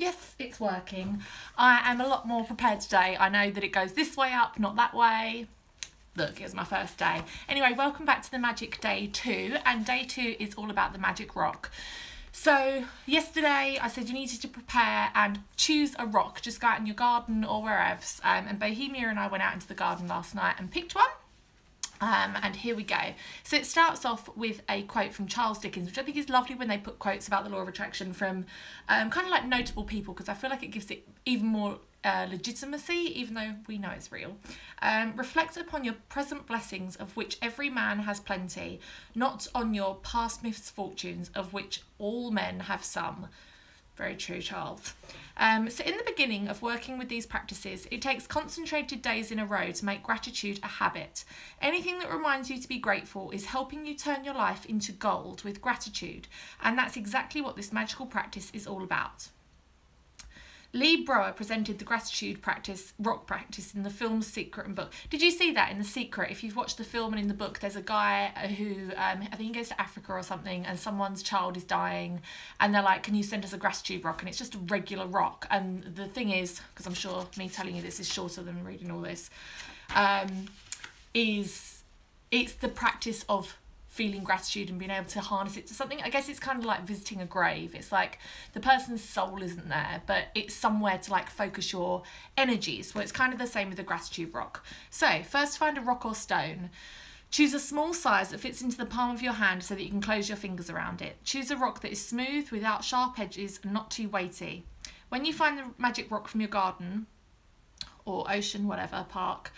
Yes, it's working. I am a lot more prepared today. I know that it goes this way up, not that way. Look, it was my first day. Anyway, welcome back to the Magic Day 2, and Day 2 is all about the magic rock. So yesterday I said you needed to prepare and choose a rock. Just go out in your garden or wherever. And Bohemia and I went out into the garden last night and picked one. And here we go. So it starts off with a quote from Charles Dickens, which I think is lovely when they put quotes about the law of attraction from kind of like notable people, because I feel like it gives it even more legitimacy, even though we know it's real. Reflect upon your present blessings, of which every man has plenty, not on your past misfortunes, of which all men have some. Very true, Charles. So in the beginning of working with these practices, it takes concentrated days in a row to make gratitude a habit. Anything that reminds you to be grateful is helping you turn your life into gold with gratitude, and that's exactly what this magical practice is all about. Lee Brower presented the gratitude practice, rock practice, in the film's Secret and book. Did you see that in The Secret? If you've watched the film and in the book, there's a guy who, I think he goes to Africa or something, and someone's child is dying, and they're like, can you send us a gratitude rock? And it's just a regular rock. And the thing is, because I'm sure me telling you this is shorter than reading all this, it's the practice of feeling gratitude and being able to harness it to something. I guess it's kind of like visiting a grave. It's like the person's soul isn't there, but it's somewhere to like focus your energies. Well, it's kind of the same with the gratitude rock. So first, find a rock or stone. Choose a small size that fits into the palm of your hand so that you can close your fingers around it. Choose a rock that is smooth, without sharp edges, and not too weighty. When you find the magic rock from your garden or ocean, whatever, park,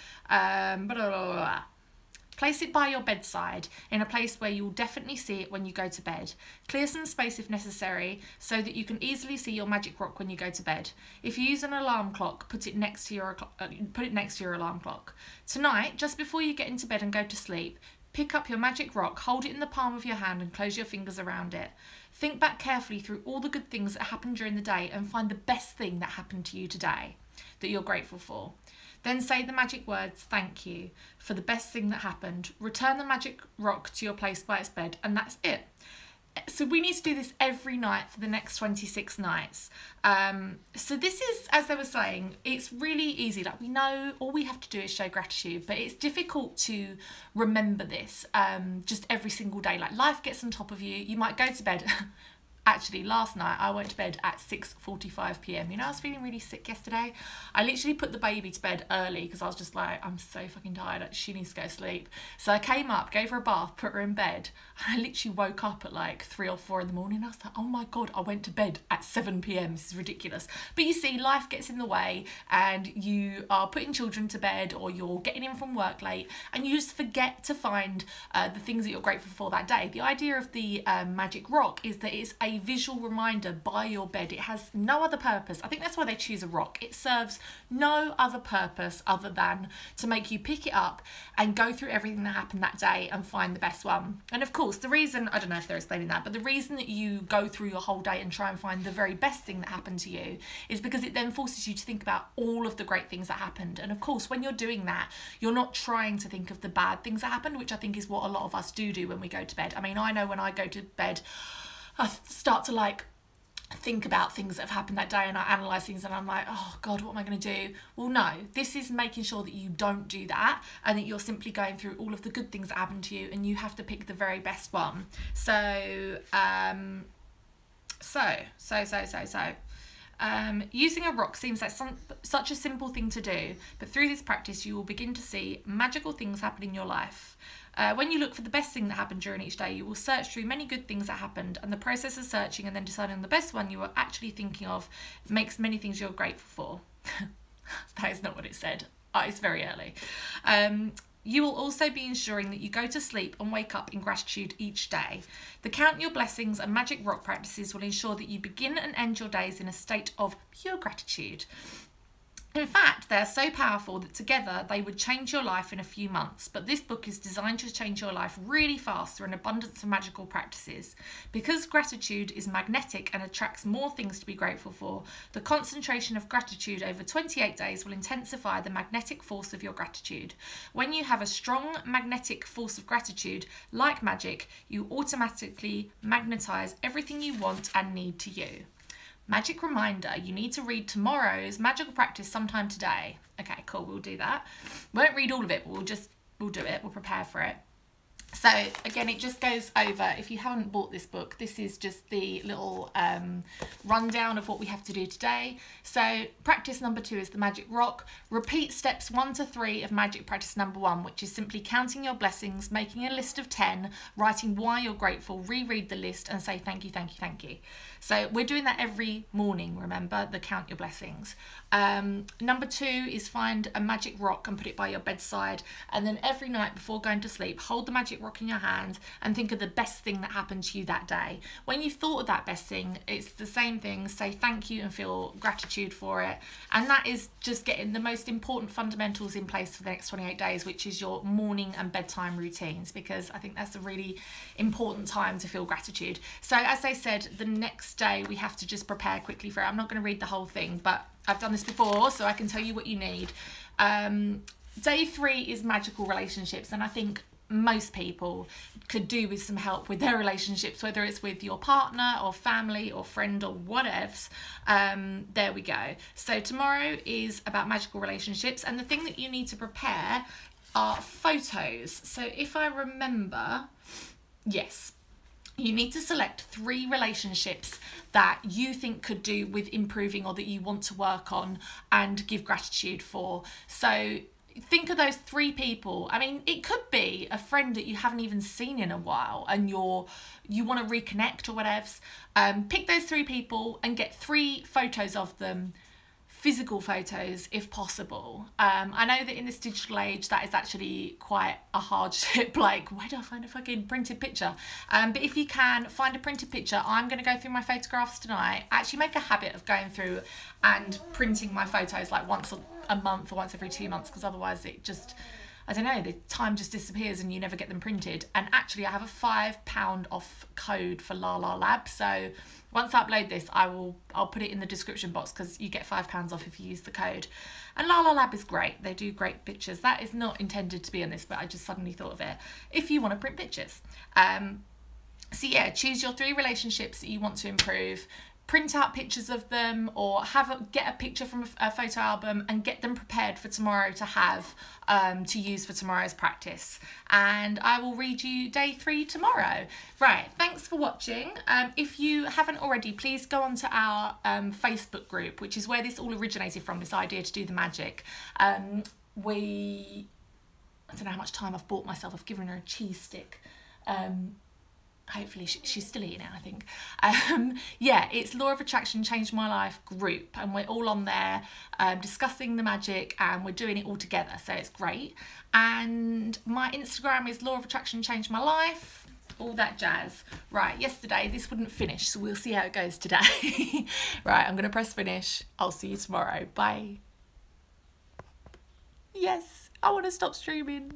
place it by your bedside in a place where you'll definitely see it when you go to bed. Clear some space if necessary so that you can easily see your magic rock when you go to bed. If you use an alarm clock, put it next to your alarm clock. Tonight, just before you get into bed and go to sleep, pick up your magic rock, hold it in the palm of your hand and close your fingers around it. Think back carefully through all the good things that happened during the day and find the best thing that happened to you today that you're grateful for. Then say the magic words, thank you, for the best thing that happened. Return the magic rock to your place by its bed, and that's it. So we need to do this every night for the next 26 nights. So this is, as they were saying, it's really easy. Like, we know all we have to do is show gratitude, but it's difficult to remember this just every single day. Like, life gets on top of you. You might go to bed. Actually, last night I went to bed at 6:45 p.m. You know, I was feeling really sick yesterday. I literally put the baby to bed early because I was just like, I'm so fucking tired. She needs to go to sleep. So I came up, gave her a bath, put her in bed. And I literally woke up at like 3 or 4 in the morning. I was like, oh my God, I went to bed at 7 p.m. This is ridiculous. But you see, life gets in the way and you are putting children to bed or you're getting in from work late and you just forget to find the things that you're grateful for that day. The idea of the magic rock is that it's a visual reminder by your bed. It has no other purpose. I think that's why they choose a rock. It serves no other purpose other than to make you pick it up and go through everything that happened that day and find the best one. And of course, the reason, I don't know if they're explaining that, but the reason that you go through your whole day and try and find the very best thing that happened to you is because it then forces you to think about all of the great things that happened. And of course, when you're doing that, you're not trying to think of the bad things that happened, which I think is what a lot of us do when we go to bed. I mean, I know when I go to bed, I start to like think about things that have happened that day and I analyse things and I'm like, oh God, what am I going to do? Well, no, this is making sure that you don't do that and that you're simply going through all of the good things that happened to you and you have to pick the very best one. Using a rock seems like such a simple thing to do, but through this practice you will begin to see magical things happen in your life. When you look for the best thing that happened during each day, you will search through many good things that happened, and the process of searching and then deciding on the best one you are actually thinking of makes many things you're grateful for. That is not what it said. It's very early. You will also be ensuring that you go to sleep and wake up in gratitude each day. The count your blessings and magic rock practices will ensure that you begin and end your days in a state of pure gratitude. In fact, they're so powerful that together they would change your life in a few months, but this book is designed to change your life really fast through an abundance of magical practices. Because gratitude is magnetic and attracts more things to be grateful for, the concentration of gratitude over 28 days will intensify the magnetic force of your gratitude. When you have a strong magnetic force of gratitude, like magic, you automatically magnetize everything you want and need to you. magic reminder, you need to read tomorrow's magical practice sometime today. Okay, cool, we'll do that. We won't read all of it, but we'll do it, we'll prepare for it. So again, it just goes over, if you haven't bought this book, this is just the little rundown of what we have to do today. So practice number 2 is the magic rock. Repeat steps 1 to 3 of magic practice number 1, which is simply counting your blessings, making a list of 10, writing why you're grateful, reread the list and say thank you, thank you, thank you. So we're doing that every morning, remember, the count your blessings. Number 2 is find a magic rock and put it by your bedside, and then every night before going to sleep, hold the magic rock in your hand and think of the best thing that happened to you that day. When you've thought of that best thing, it's the same thing, say thank you and feel gratitude for it. And that is just getting the most important fundamentals in place for the next 28 days, which is your morning and bedtime routines, because I think that's a really important time to feel gratitude. So as I said, the next day we have to just prepare quickly for it. I'm not going to read the whole thing, but I've done this before, so I can tell you what you need. Day 3 is magical relationships, and I think most people could do with some help with their relationships, whether it's with your partner or family or friend or whatevs. There we go. So tomorrow is about magical relationships, and the thing that you need to prepare are photos. So if I remember, yes, you need to select 3 relationships that you think could do with improving or that you want to work on and give gratitude for. So think of those 3 people. I mean, it could be a friend that you haven't even seen in a while and you want to reconnect or whatever. Pick those 3 people and get 3 photos of them, physical photos if possible. I know that in this digital age that is actually quite a hardship, like where do I find a fucking printed picture? But if you can find a printed picture, I'm going to go through my photographs tonight. Actually make a habit of going through and printing my photos like once a month or once every 2 months, because otherwise it just, I don't know, the time just disappears and you never get them printed. And actually I have a £5 off code for La La Lab, so once I upload this I'll put it in the description box, because you get £5 off if you use the code. And La La Lab is great, they do great pictures. That is not intended to be in this, but I just suddenly thought of it, if you want to print pictures. So yeah, choose your 3 relationships that you want to improve, print out pictures of them, or get a picture from a photo album and get them prepared for tomorrow to have to use for tomorrow's practice. And I will read you day 3 tomorrow. Right, thanks for watching. If you haven't already, please go onto our Facebook group, which is where this all originated from, this idea to do the magic. I don't know how much time I've bought myself. I've given her a cheese stick. Hopefully she's still eating it, I think. Yeah, it's Law of Attraction Changed My Life group, and we're all on there discussing the magic, and we're doing it all together, so it's great. And my Instagram is Law of Attraction Changed My Life, all that jazz. Right, yesterday this wouldn't finish, so we'll see how it goes today. Right, I'm gonna press finish. I'll see you tomorrow. Bye. Yes, I want to stop streaming.